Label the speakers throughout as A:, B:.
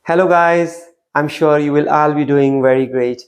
A: Hello guys, I'm sure you will all be doing very great.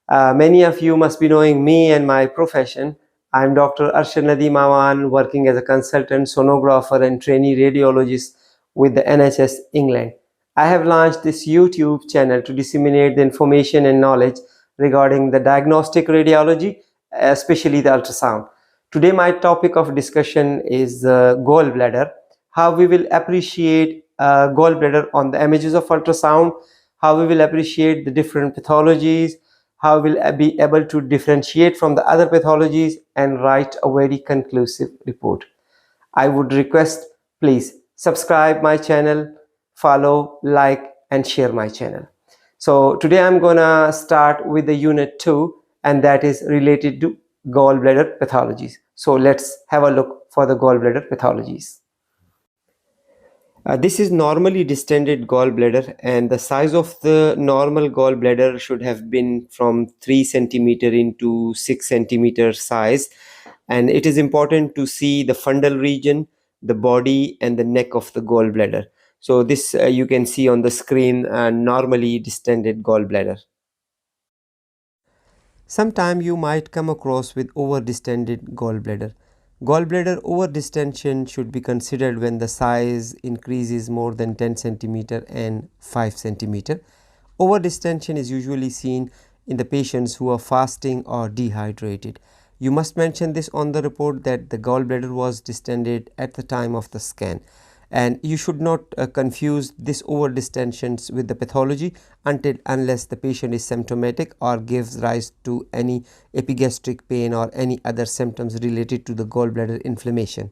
A: Many of you must be knowing me and my profession. I'm Dr. Arshad Nadeem Awan, working as a consultant sonographer and trainee radiologist with the NHS England. I have launched this YouTube channel to disseminate the information and knowledge regarding the diagnostic radiology, especially the ultrasound. Today my topic of discussion is gallbladder, how we will appreciate gallbladder on the images of ultrasound, how we will appreciate the different pathologies, how we'll be able to differentiate from the other pathologies and write a very conclusive report. I would request, please subscribe my channel, follow, like and share my channel. So today I'm gonna start with the unit 2, and that is related to gallbladder pathologies. So let's have a look for the gallbladder pathologies. This is normally distended gallbladder, and the size of the normal gallbladder should have been from 3 centimeter into 6 centimeter size. And it is important to see the fundal region, the body and the neck of the gallbladder. So this you can see on the screen, normally distended gallbladder. Sometime you might come across with over-distended gallbladder. Gallbladder over-distension should be considered when the size increases more than 10 centimeter and 5 centimeter. Over-distension is usually seen in the patients who are fasting or dehydrated. You must mention this on the report that the gallbladder was distended at the time of the scan. And you should not confuse this over distensions with the pathology unless the patient is symptomatic or gives rise to any epigastric pain or any other symptoms related to the gallbladder inflammation.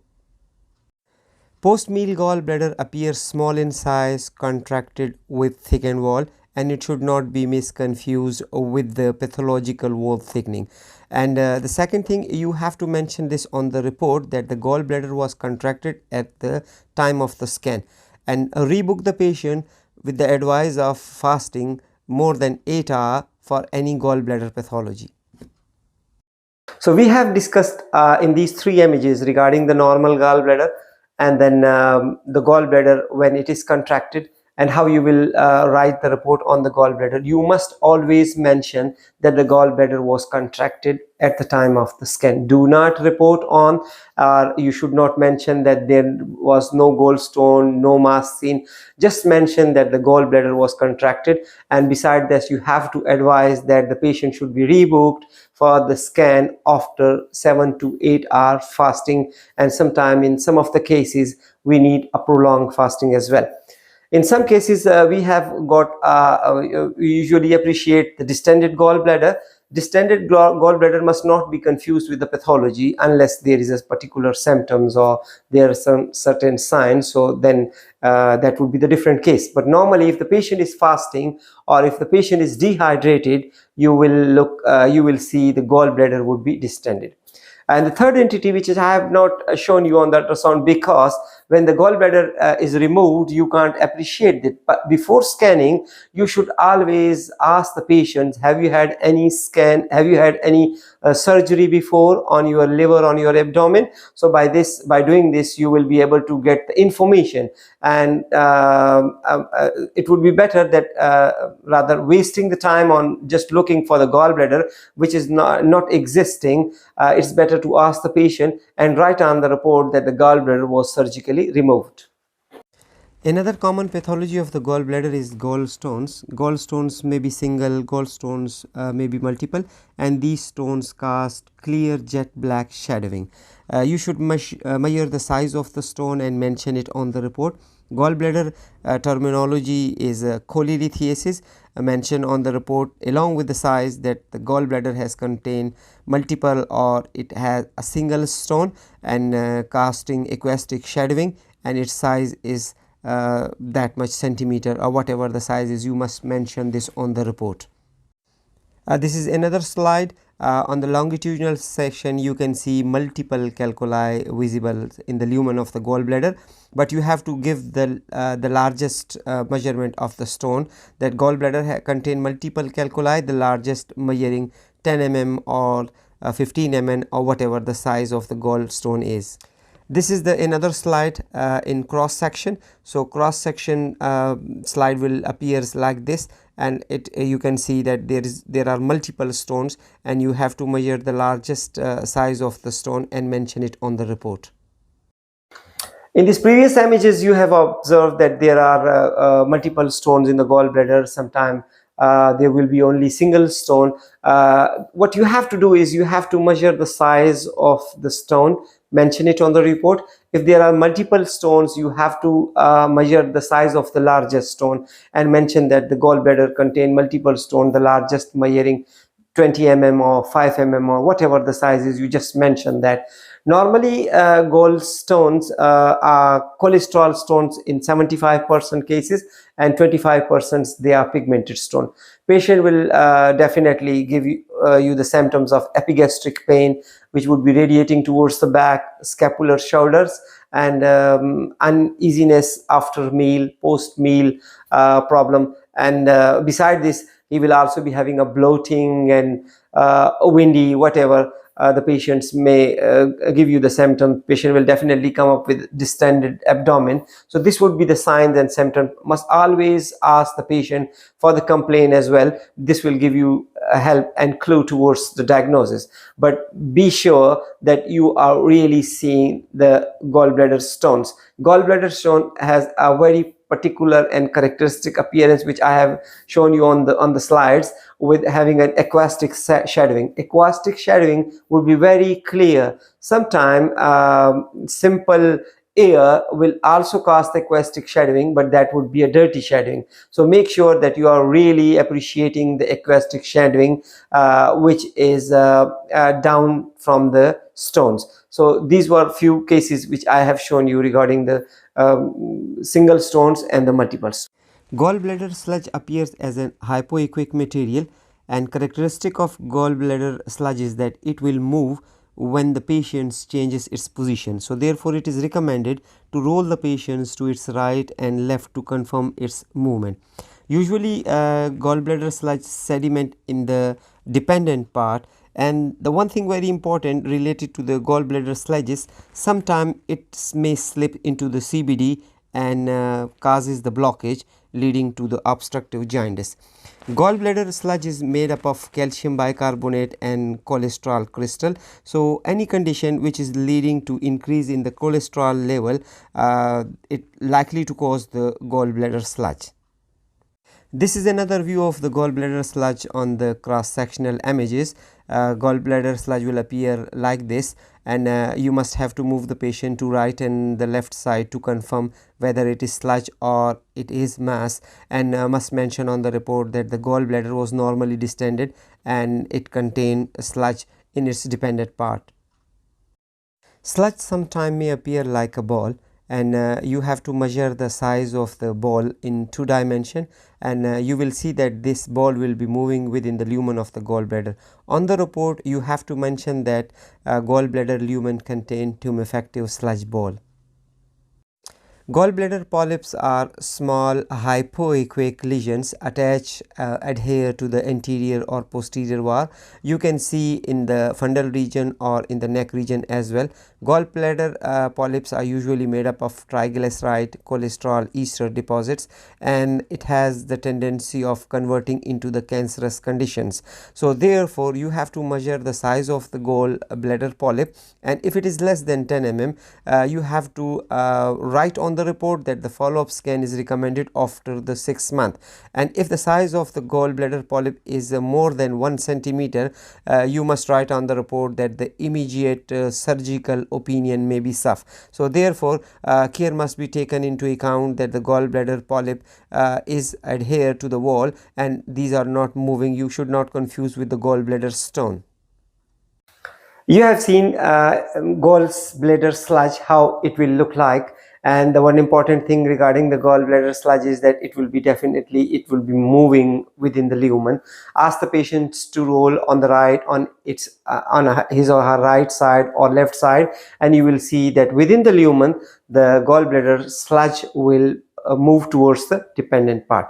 A: Post-meal gallbladder appears small in size, contracted with thickened wall, and it should not be misconfused with the pathological wall thickening. And the second thing, you have to mention this on the report that the gallbladder was contracted at the time of the scan, and rebook the patient with the advice of fasting more than 8 hours for any gallbladder pathology. So we have discussed in these 3 images regarding the normal gallbladder, and then the gallbladder when it is contracted, and how you will write the report on the gallbladder. You must always mention that the gallbladder was contracted at the time of the scan. Do not report on, you should not mention that there was no gallstone, no mass seen. Just mention that the gallbladder was contracted, and beside this you have to advise that the patient should be rebooked for the scan after 7 to 8 hour fasting, and sometime in some of the cases we need a prolonged fasting as well. In some cases we have got we usually appreciate the distended gallbladder. Distended gallbladder must not be confused with the pathology unless there is a particular symptoms or there are some certain signs. So then that would be the different case. But normally if the patient is fasting or if the patient is dehydrated, you will see the gallbladder would be distended. And the third entity, which is I have not shown you on the ultrasound, because when the gallbladder is removed, you can't appreciate it. But before scanning, you should always ask the patient, have you had any scan, have you had any surgery before on your liver, on your abdomen? So by doing this, you will be able to get the information, and it would be better that rather wasting the time on just looking for the gallbladder, which is not existing, it's better to ask the patient and write on the report that the gallbladder was surgically removed. Another common pathology of the gallbladder is gallstones. Gallstones may be single, gallstones may be multiple, and these stones cast clear jet black shadowing. You should measure the size of the stone and mention it on the report. Gallbladder terminology is cholilithiasis, mentioned on the report along with the size that the gallbladder has contained multiple or it has a single stone and casting equistic shadowing, and its size is that much centimeter or whatever the size is. You must mention this on the report. This is another slide. On the longitudinal section you can see multiple calculi visible in the lumen of the gallbladder, but you have to give the largest measurement of the stone. That gallbladder contain multiple calculi, the largest measuring 10 mm or 15 mm or whatever the size of the gallstone is. This is the another slide in cross section. So cross section slide will appears like this, and it you can see that there are multiple stones, and you have to measure the largest size of the stone and mention it on the report. In these previous images, you have observed that there are multiple stones in the gallbladder. Sometimes there will be only single stone. What you have to do is you have to measure the size of the stone, mention it on the report. If there are multiple stones, you have to measure the size of the largest stone and mention that the gallbladder contain multiple stones, the largest measuring 20 mm or 5 mm or whatever the size is. You just mention that. Normally gallstones are cholesterol stones in 75% cases, and 25% they are pigmented stone. Patient will definitely give you the symptoms of epigastric pain, which would be radiating towards the back, scapular shoulders, and uneasiness after meal, post meal problem. And beside this, he will also be having a bloating and a windy, whatever the patients may give you the symptom. Patient will definitely come up with distended abdomen. So this would be the signs and symptoms. Must always ask the patient for the complaint as well. This will give you a help and clue towards the diagnosis. But be sure that you are really seeing the gallbladder stones. Gallbladder stone has a very particular and characteristic appearance, which I have shown you on the slides, with having an aquastic shadowing. Aquastic shadowing would be very clear. Sometimes simple air will also cause the aquastic shadowing, but that would be a dirty shadowing. So make sure that you are really appreciating the aquastic shadowing, which is down from the stones. So these were few cases which I have shown you regarding the single stones and the multiples. Gallbladder sludge appears as an hypoequic material, and characteristic of gallbladder sludge is that it will move when the patient changes its position. So therefore it is recommended to roll the patients to its right and left to confirm its movement. Usually gallbladder sludge sediment in the dependent part, and the one thing very important related to the gallbladder sludge is sometimes it may slip into the CBD and causes the blockage, leading to the obstructive jaundice. Gallbladder sludge is made up of calcium bicarbonate and cholesterol crystal. So any condition which is leading to increase in the cholesterol level, it likely to cause the gallbladder sludge. This is another view of the gallbladder sludge on the cross-sectional images. Gallbladder sludge will appear like this, and you must have to move the patient to right and the left side to confirm whether it is sludge or it is mass, and must mention on the report that the gallbladder was normally distended and it contained sludge in its dependent part. Sludge sometimes may appear like a ball, and you have to measure the size of the ball in 2 dimensions, and you will see that this ball will be moving within the lumen of the gallbladder. On the report you have to mention that gallbladder lumen contain tumefactive sludge ball. Gallbladder polyps are small hypoequic lesions attached adhere to the anterior or posterior wall. You can see in the fundal region or in the neck region as well. Gallbladder polyps are usually made up of triglyceride, cholesterol, ester deposits, and it has the tendency of converting into the cancerous conditions. So therefore you have to measure the size of the gallbladder polyp, and if it is less than 10 mm, you have to write on the report that the follow-up scan is recommended after the 6th month. And if the size of the gallbladder polyp is more than 1 centimeter, you must write on the report that the immediate surgical opinion may be SUF. So therefore care must be taken into account that the gallbladder polyp is adhered to the wall and these are not moving. You should not confuse with the gallbladder stone. You have seen gallbladder sludge, how it will look like, and the one important thing regarding the gallbladder sludge is that it will be moving within the lumen. Ask the patients to roll on the right, on his or her right side or left side, and you will see that within the lumen the gallbladder sludge will move towards the dependent part.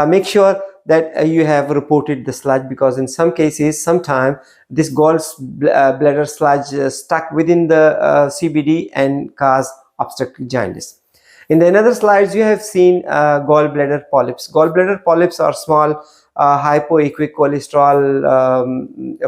A: Make sure that you have reported the sludge, because in some cases sometimes this bladder sludge stuck within the CBD and cause obstructive jaundice. In the another slides, you have seen gallbladder polyps. Gallbladder polyps are small hypoequic cholesterol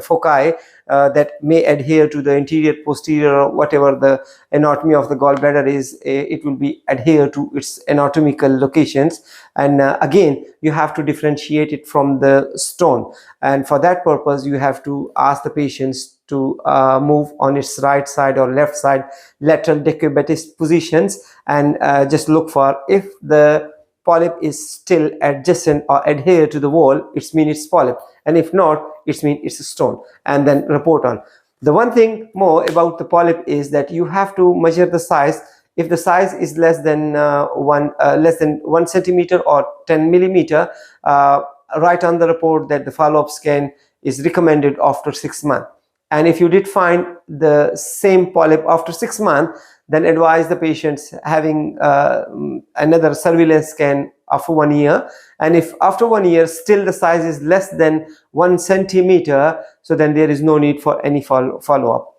A: foci that may adhere to the anterior, posterior, or whatever the anatomy of the gallbladder is. It will be adhere to its anatomical locations, and again you have to differentiate it from the stone, and for that purpose you have to ask the patients to move on its right side or left side lateral decubitus positions, and just look for if the polyp is still adjacent or adhere to the wall, it means it's polyp, and if not, it means it's a stone, and then report on. The one thing more about the polyp is that you have to measure the size. If the size is less than 1 centimeter or 10 millimeter, write on the report that the follow-up scan is recommended after 6 months. And if you did find the same polyp after 6 months, then advise the patients having another surveillance scan after 1 year. And if after 1 year still the size is less than 1 centimeter, so then there is no need for any follow-up.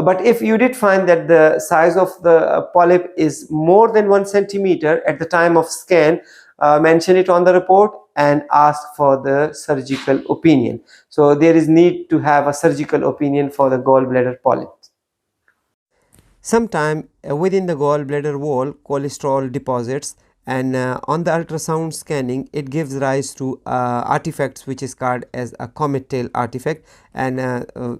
A: But if you did find that the size of the polyp is more than 1 centimeter at the time of scan, mention it on the report and ask for the surgical opinion. So there is need to have a surgical opinion for the gallbladder polyp. Sometime within the gallbladder wall, cholesterol deposits, and on the ultrasound scanning it gives rise to artifacts which is called as a comet tail artifact, and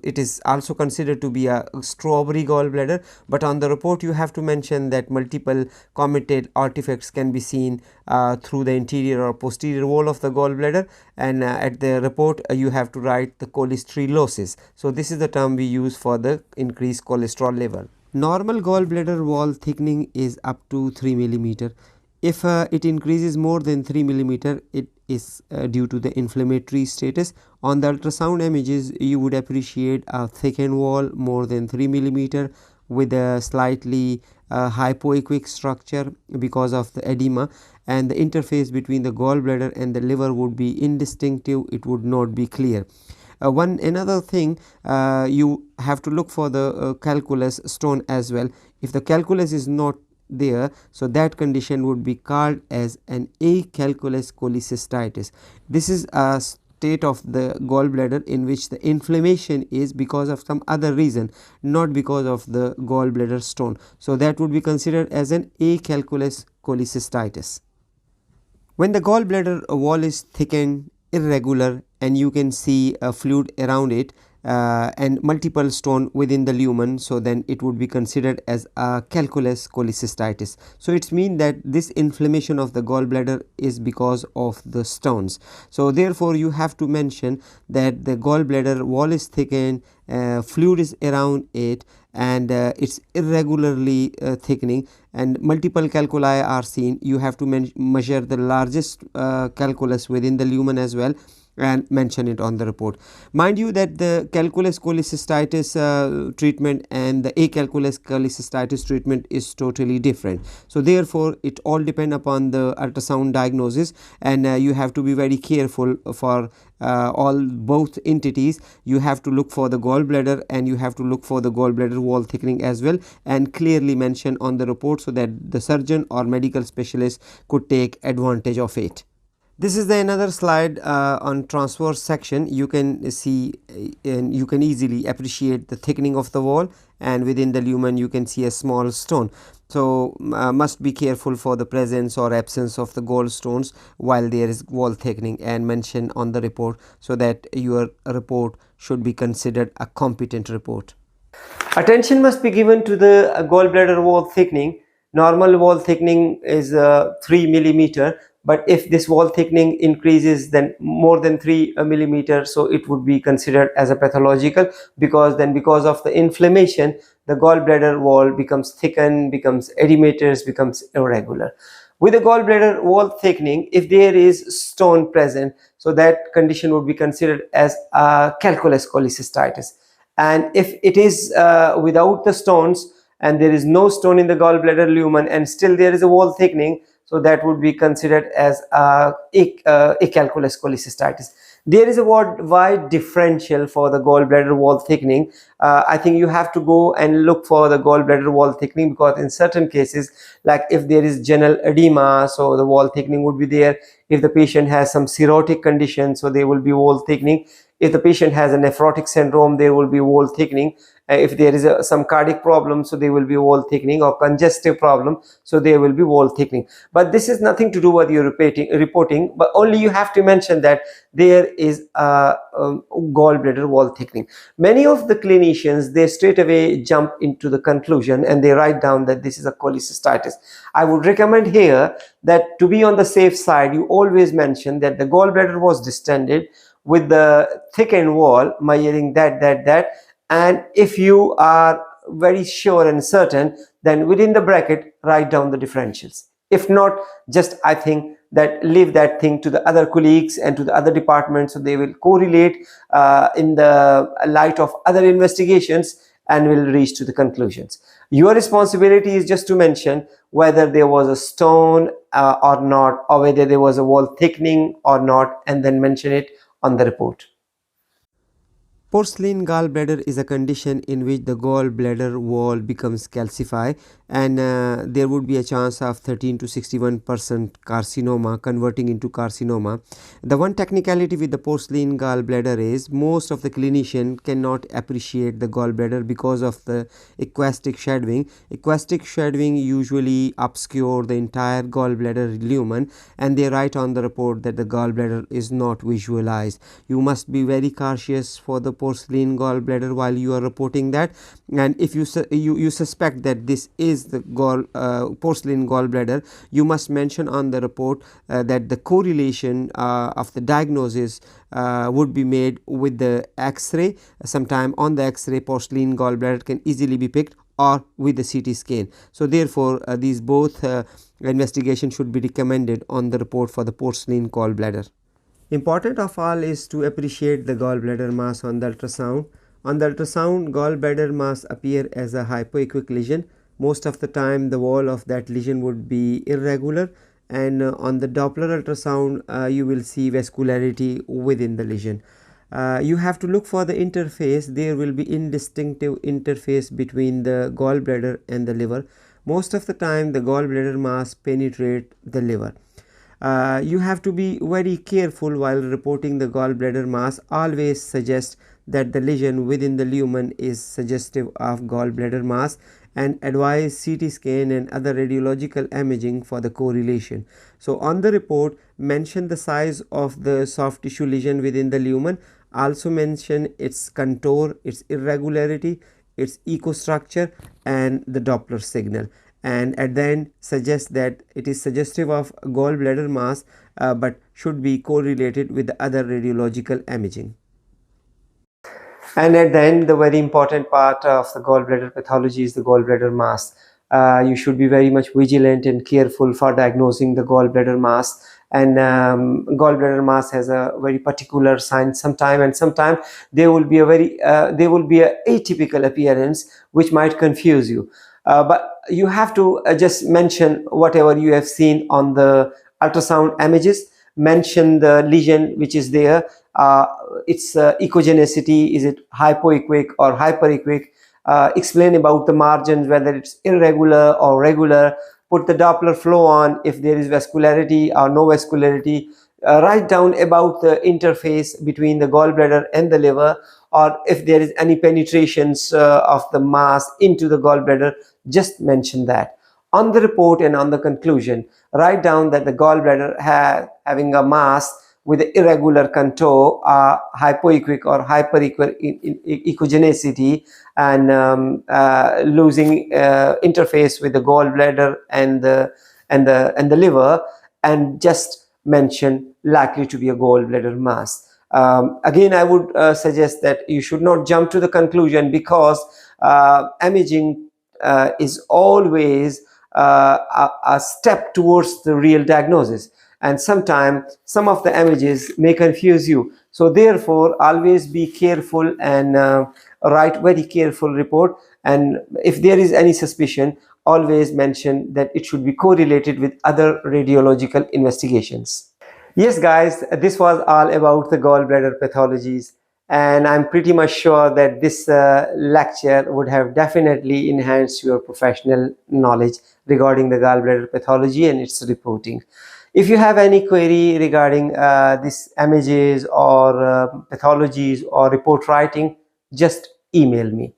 A: it is also considered to be a strawberry gallbladder, but on the report you have to mention that multiple comet tail artifacts can be seen through the interior or posterior wall of the gallbladder, and at the report you have to write the cholesterolosis. So this is the term we use for the increased cholesterol level. Normal gallbladder wall thickening is up to 3 millimeter. If it increases more than 3 millimeter, it is due to the inflammatory status. On the ultrasound images, you would appreciate a thickened wall more than 3 millimeter with a slightly hypoequic structure because of the edema, and the interface between the gallbladder and the liver would be indistinctive. It would not be clear. Another thing, you have to look for the calculus stone as well. If the calculus is not there, so that condition would be called as an Acalculus Cholecystitis. This is a state of the gallbladder in which the inflammation is because of some other reason, not because of the gallbladder stone. So that would be considered as an Acalculus Cholecystitis. When the gallbladder wall is thickened, irregular, and you can see a fluid around it and multiple stone within the lumen, so then it would be considered as a calculus cholecystitis. So it means that this inflammation of the gallbladder is because of the stones. So therefore you have to mention that the gallbladder wall is thickened, fluid is around it, and it's irregularly thickening, and multiple calculi are seen. You have to measure the largest calculus within the lumen as well and mention it on the report. Mind you that the calculus cholecystitis treatment and the Acalculus cholecystitis treatment is totally different. So therefore it all depend upon the ultrasound diagnosis, and you have to be very careful for both entities. You have to look for the gallbladder and you have to look for the gallbladder wall thickening as well, and clearly mention on the report so that the surgeon or medical specialist could take advantage of it. This is another slide on transverse section. You can see and you can easily appreciate the thickening of the wall, and within the lumen you can see a small stone. So must be careful for the presence or absence of the gallstones while there is wall thickening, and mention on the report so that your report should be considered a competent report. Attention must be given to the gallbladder wall thickening. Normal wall thickening is 3 millimeter, but if this wall thickening increases then more than 3 millimeter, so it would be considered as a pathological, because of the inflammation the gallbladder wall becomes thickened, becomes edematous, becomes irregular. With the gallbladder wall thickening, if there is stone present, so that condition would be considered as a calculus cholecystitis. And if it is without the stones and there is no stone in the gallbladder lumen and still there is a wall thickening, so that would be considered as Acalculus cholecystitis. There is a wide differential for the gallbladder wall thickening. I think you have to go and look for the gallbladder wall thickening, because in certain cases, like if there is general edema, so the wall thickening would be there. If the patient has some cirrhotic condition, so there will be wall thickening. If the patient has a nephrotic syndrome, there will be wall thickening. If there is some cardiac problem, so there will be wall thickening, or congestive problem, so there will be wall thickening. But this is nothing to do with your reporting, but only you have to mention that there is a gallbladder wall thickening. Many of the clinicians, they straight away jump into the conclusion and they write down that this is a cholecystitis. I would recommend here that to be on the safe side, you always mention that the gallbladder was distended with the thickened wall, measuring that, and if you are very sure and certain, then within the bracket write down the differentials. If not, just I think that leave that thing to the other colleagues and to the other departments, so they will correlate in the light of other investigations and will reach to the conclusions. Your responsibility is just to mention whether there was a stone or not, or whether there was a wall thickening or not, and then mention it on the report. Porcelain gallbladder is a condition in which the gallbladder wall becomes calcified, and there would be a chance of 13 to 61% carcinoma converting into carcinoma. The one technicality with the porcelain gallbladder is most of the clinician cannot appreciate the gallbladder because of the aquastic shadowing. Aquastic shadowing usually obscure the entire gallbladder lumen, and they write on the report that the gallbladder is not visualized. You must be very cautious for the porcelain gallbladder while you are reporting that, and if you suspect that this is the porcelain gallbladder, you must mention on the report that the correlation of the diagnosis would be made with the X-ray. Sometime on the X-ray, porcelain gallbladder can easily be picked, or with the CT scan. So therefore these both investigation should be recommended on the report for the porcelain gallbladder. Important of all is to appreciate the gallbladder mass on the ultrasound. On the ultrasound, gallbladder mass appear as a hypoequic lesion. Most of the time the wall of that lesion would be irregular, and on the Doppler ultrasound you will see vascularity within the lesion. You have to look for the interface. There will be indistinctive interface between the gallbladder and the liver. Most of the time the gallbladder mass penetrate the liver. You have to be very careful while reporting the gallbladder mass. Always suggest that the lesion within the lumen is suggestive of gallbladder mass, and advise CT scan and other radiological imaging for the correlation. So on the report, mention the size of the soft tissue lesion within the lumen. Also mention its contour, its irregularity, its ecostructure, and the Doppler signal. And at the end suggest that it is suggestive of gallbladder mass, but should be correlated with the other radiological imaging. And at the end, the very important part of the gallbladder pathology is the gallbladder mass. You should be very much vigilant and careful for diagnosing the gallbladder mass, and gallbladder mass has a very particular sign sometime, and sometime there will be a atypical appearance which might confuse you. But you have to just mention whatever you have seen on the ultrasound images. Mention the lesion which is there, its echogenicity, is it hypoequic or hyperequic. Explain about the margins, whether it's irregular or regular. Put the Doppler flow on if there is vascularity or no vascularity. Write down about the interface between the gallbladder and the liver, or if there is any penetrations of the mass into the gallbladder, just mention that. On the report and on the conclusion, write down that the gallbladder having a mass with irregular contour, hypoequic or hyperequic echogenicity, and losing interface with the gallbladder and the liver, and just mention likely to be a gallbladder mass. Again, I would suggest that you should not jump to the conclusion, because imaging is always a step towards the real diagnosis, and sometimes some of the images may confuse you. So therefore always be careful and write very careful report, and if there is any suspicion, always mention that it should be correlated with other radiological investigations. Yes guys, this was all about the gallbladder pathologies, and I'm pretty much sure that this lecture would have definitely enhanced your professional knowledge regarding the gallbladder pathology and its reporting. If you have any query regarding these images or pathologies or report writing, just email me.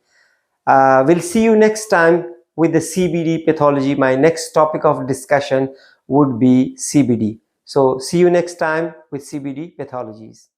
A: We'll see you next time with the CBD pathology. My next topic of discussion would be CBD. So see you next time with CBD pathologies.